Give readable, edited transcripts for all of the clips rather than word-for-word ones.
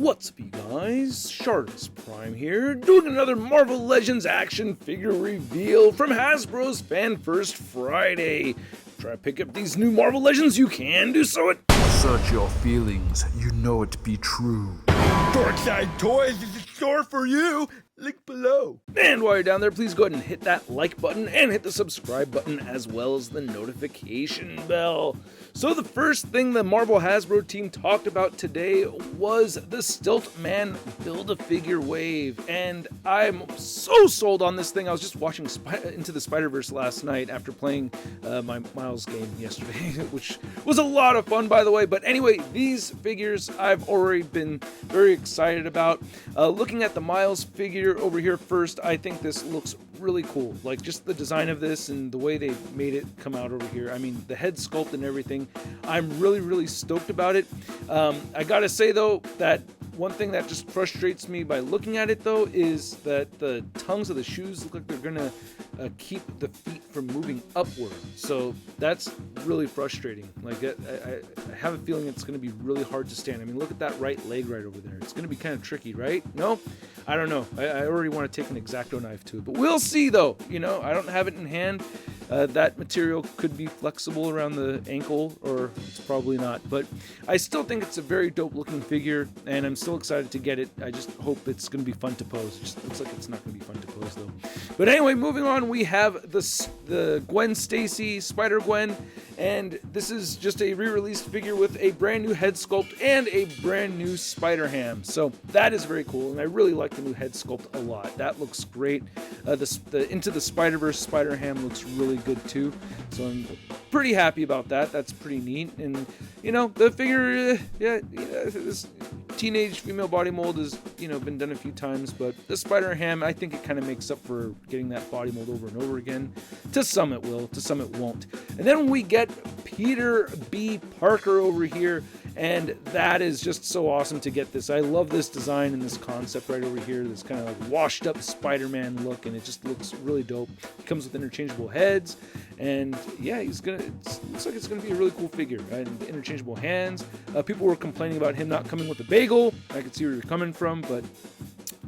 What's up, you guys? ShartimusPrime here, doing another Marvel Legends action figure reveal from Hasbro's Fan First Friday. Try to pick up these new Marvel Legends, you can do so at Search your feelings, you know it be true. Darkside Toys is a store for you. Link below. And while you're down there, please go ahead and hit that like button and hit the subscribe button as well as the notification bell. So the first thing the Marvel Hasbro team talked about today was the Stilt Man Build-A-Figure wave, and I'm so sold on this thing. I was just watching Into the Spider-Verse last night after playing my Miles game yesterday, which was a lot of fun, by the way. But anyway, these figures I've already been very excited about. Looking at the Miles figure over here first, I think this looks really cool. Like, just the design of this and the way they made it come out over here. I mean, the head sculpt and everything. I'm really stoked about it. I gotta say though, that one thing that just frustrates me by looking at it though is that the tongues of the shoes look like they're gonna keep the feet from moving upward. So that's really frustrating. Like, I have a feeling it's gonna be really hard to stand. I mean, look at that right leg right over there. It's gonna be kind of tricky, right? No? I don't know. I already want to take an X-Acto knife to it, but we'll see though. You know, I don't have it in hand. That material could be flexible around the ankle, or it's probably not. But I still think it's a very dope looking figure, and I'm still excited to get it. I just hope it's going to be fun to pose. It just looks like it's not going to be fun to pose though. But anyway, moving on, we have the Gwen Stacy Spider-Gwen, and this is just a re-released figure with a brand new head sculpt and a brand new Spider-Ham. So that is very cool, and I really like the new head sculpt a lot. That looks great. The Into the Spider-Verse Spider-Ham looks really good too, so I'm pretty happy about that. That's pretty neat. And you know, the figure, this teenage female body mold has, you know, been done a few times, but the Spider-Ham, I think it kind of makes up for getting that body mold over and over again. To some it will, to some it won't. And then we get Peter B. Parker over here, and that is just so awesome to get this. I love this design and this concept right over here, this kind of like washed up Spider-Man look, and it just looks really dope. It comes with interchangeable heads, and yeah, looks like it's gonna be a really cool figure. And interchangeable hands. People were complaining about him not coming with a bagel. I could see where you're coming from, but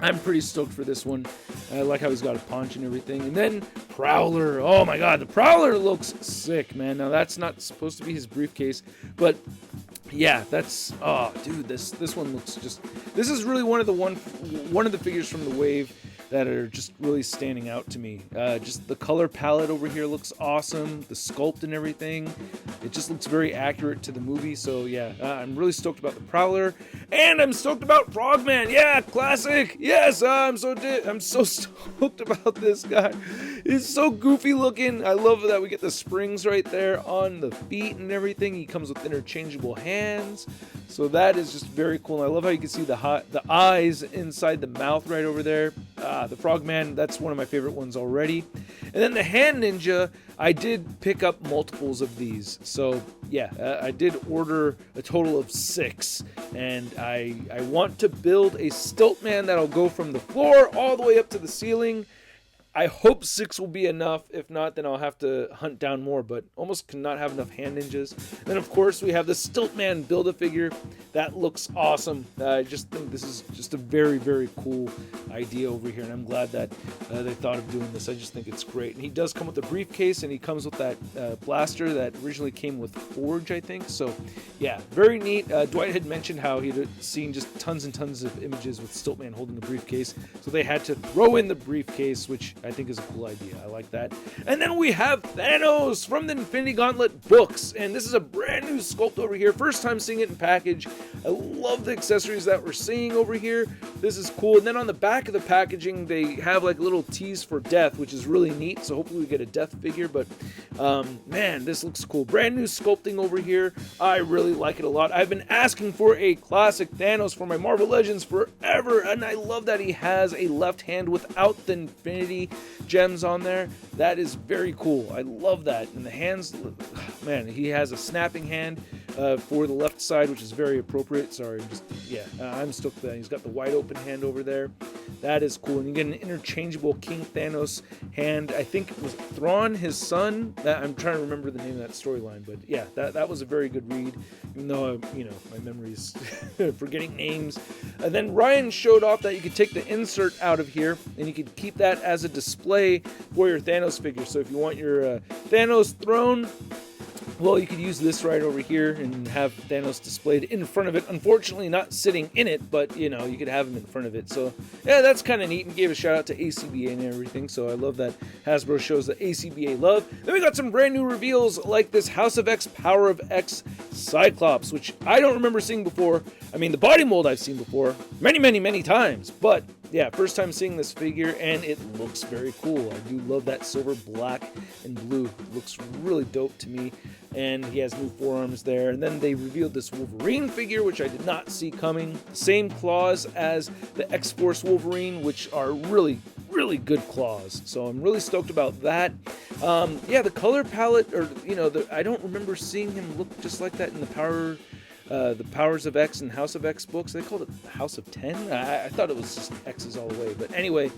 I'm pretty stoked for this one. I like how he's got a paunch and everything. And then Prowler. Oh my god, the Prowler looks sick, man. Now that's not supposed to be his briefcase, but yeah, that's, oh dude, this one looks just, this is really one of the figures from the wave that are just really standing out to me. Just the color palette over here looks awesome. The sculpt and everything, it just looks very accurate to the movie. So yeah, I'm really stoked about the Prowler, and I'm stoked about Frogman. Yeah, classic. Yes, I'm so stoked about this guy. He's so goofy looking. I love that we get the springs right there on the feet and everything. He comes with interchangeable hands, so that is just very cool. And I love how you can see the eyes inside the mouth right over there. The Frogman, that's one of my favorite ones already. And then the Hand Ninja, I did pick up multiples of these. So yeah, I did order a total of 6. And I want to build a Stilt Man that'll go from the floor all the way up to the ceiling. I hope 6 will be enough. If not, then I'll have to hunt down more, but almost cannot have enough Hand Ninjas. And then, of course, we have the Stilt Man Build-A-Figure. That looks awesome. I just think this is just a very cool idea over here, and I'm glad that they thought of doing this. I just think it's great. And he does come with a briefcase, and he comes with that blaster that originally came with Forge, I think. So, yeah, very neat. Dwight had mentioned how he'd seen just tons and tons of images with Stilt Man holding the briefcase, so they had to throw in the briefcase, which I think is a cool idea. I like that. And then we have Thanos from the Infinity Gauntlet books, and this is a brand new sculpt over here. First time seeing it in package. I love the accessories that we're seeing over here. This is cool. And then on the back of the packaging, they have like little teas for death, which is really neat. So hopefully we get a death figure, but man, this looks cool. Brand new sculpting over here. I really like it a lot. I've been asking for a classic Thanos for my Marvel Legends forever, and I love that he has a left hand without the Infinity gems on there. That is very cool. I love that. And the hands, man, he has a snapping hand for the left side, which is very appropriate. Sorry, I'm stoked that he's got the wide open hand over there. That is cool. And you get an interchangeable King Thanos hand. I think it was Thrawn, his son. I'm trying to remember the name of that storyline, but yeah, that was a very good read, even though, my memory's forgetting names. And then Ryan showed off that you could take the insert out of here, and you could keep that as a display for your Thanos figure. So if you want your Thanos throne, well, you could use this right over here and have Thanos displayed in front of it. Unfortunately, not sitting in it, but, you could have him in front of it. So, yeah, that's kind of neat, and gave a shout out to ACBA and everything. So I love that Hasbro shows the ACBA love. Then we got some brand new reveals like this House of X, Power of X Cyclops, which I don't remember seeing before. I mean, the body mold I've seen before many, many, many times, but yeah, first time seeing this figure, and it looks very cool. I do love that silver, black, and blue. It looks really dope to me, and he has new forearms there. And then they revealed this Wolverine figure, which I did not see coming. Same claws as the X-Force Wolverine, which are really, really good claws. So I'm really stoked about that. Yeah, the color palette, or I don't remember seeing him look just like that in the Powers of X and House of X books. They called it House of 10. I thought it was just X's all the way. But anyway,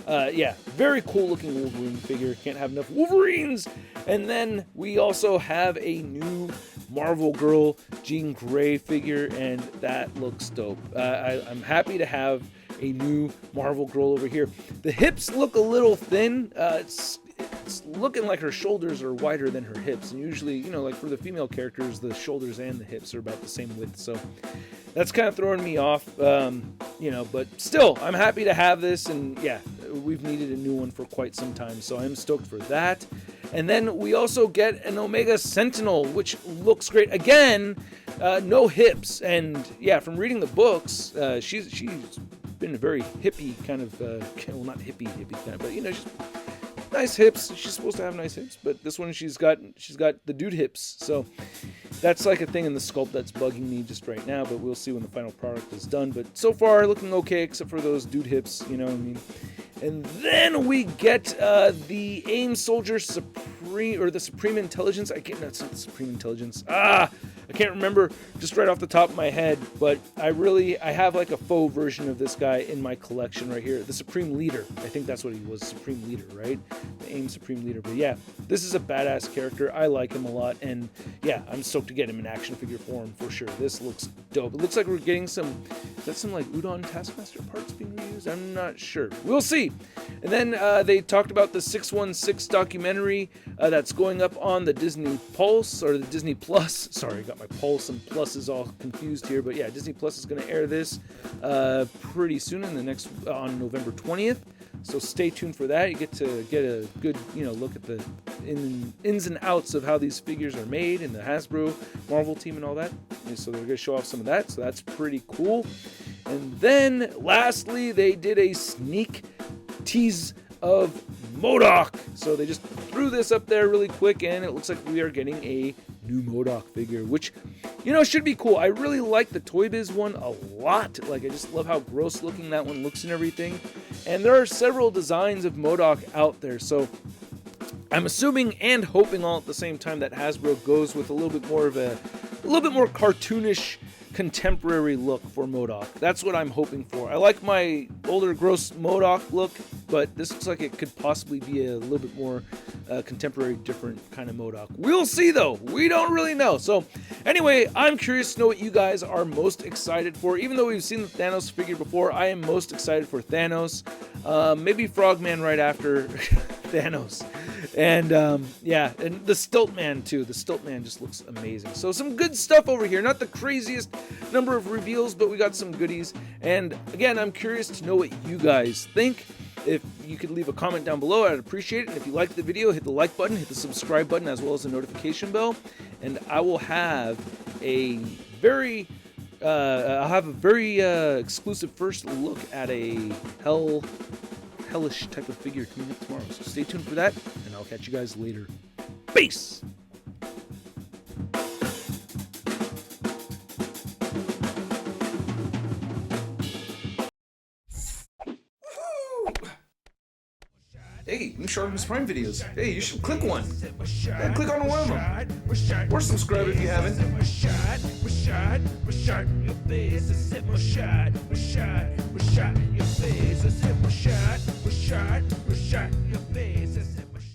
yeah, very cool looking Wolverine figure. Can't have enough Wolverines. And then we also have a new Marvel Girl Jean Grey figure, and that looks dope. I'm happy to have a new Marvel Girl over here. The hips look a little thin. It's looking like her shoulders are wider than her hips, and usually, like for the female characters, the shoulders and the hips are about the same width, so that's kind of throwing me off, but still, I'm happy to have this, and yeah, we've needed a new one for quite some time, so I'm stoked for that. And then we also get an Omega Sentinel, which looks great. Again, no hips, and yeah, from reading the books, she's been a very hippie kind of, well, not hippie kind of, but she's nice hips. She's supposed to have nice hips, but this one she's got the dude hips. So that's like a thing in the sculpt that's bugging me just right now, but we'll see when the final product is done. But so far looking okay, except for those dude hips, what I mean. And then we get the AIM Soldier Supreme, or the Supreme Intelligence. That's not Supreme Intelligence. I can't remember just right off the top of my head, but I have like a faux version of this guy in my collection right here. The Supreme Leader. I think that's what he was, Supreme Leader, right? The AIM Supreme Leader. But yeah, this is a badass character. I like him a lot, and yeah, I'm stoked to get him in action figure form for sure. This looks dope. It looks like we're getting some like Udon Taskmaster parts being reused? I'm not sure. We'll see. And then they talked about the 616 documentary that's going up on the Disney Pulse, or the Disney Plus. Sorry, I got my Pulse and Pluses all confused here. But yeah, Disney Plus is going to air this pretty soon on November 20th. So stay tuned for that. You get to get a good, look at the ins and outs of how these figures are made, and the Hasbro Marvel team and all that. And so they're going to show off some of that. So that's pretty cool. And then lastly, they did a sneak tease of MODOK. So they just threw this up there really quick, and it looks like we are getting a new MODOK figure, which, should be cool. I really like the Toy Biz one a lot. Like, I just love how gross looking that one looks and everything. And there are several designs of MODOK out there, so I'm assuming and hoping all at the same time that Hasbro goes with a little bit more cartoonish contemporary look for MODOK. That's what I'm hoping for. I like my older gross MODOK look, but this looks like it could possibly be a little bit more contemporary, different kind of MODOK. We'll see though. We don't really know. So anyway, I'm curious to know what you guys are most excited for. Even though we've seen the Thanos figure before, I am most excited for Thanos. Maybe Frogman right after Thanos. And yeah, and the Stilt Man too. The Stilt Man just looks amazing. So some good stuff over here. Not the craziest number of reveals, but we got some goodies. And again, I'm curious to know what you guys think. If you could leave a comment down below, I'd appreciate it. And if you liked the video, hit the like button, hit the subscribe button, as well as the notification bell. And I will have a very exclusive first look at a hellish type of figure coming up tomorrow. So stay tuned for that, and I'll catch you guys later. Peace! Hey, new ShartimusPrime videos. Hey, you should click one. Yeah, click on one of them. Or subscribe if you haven't. Your face, shot,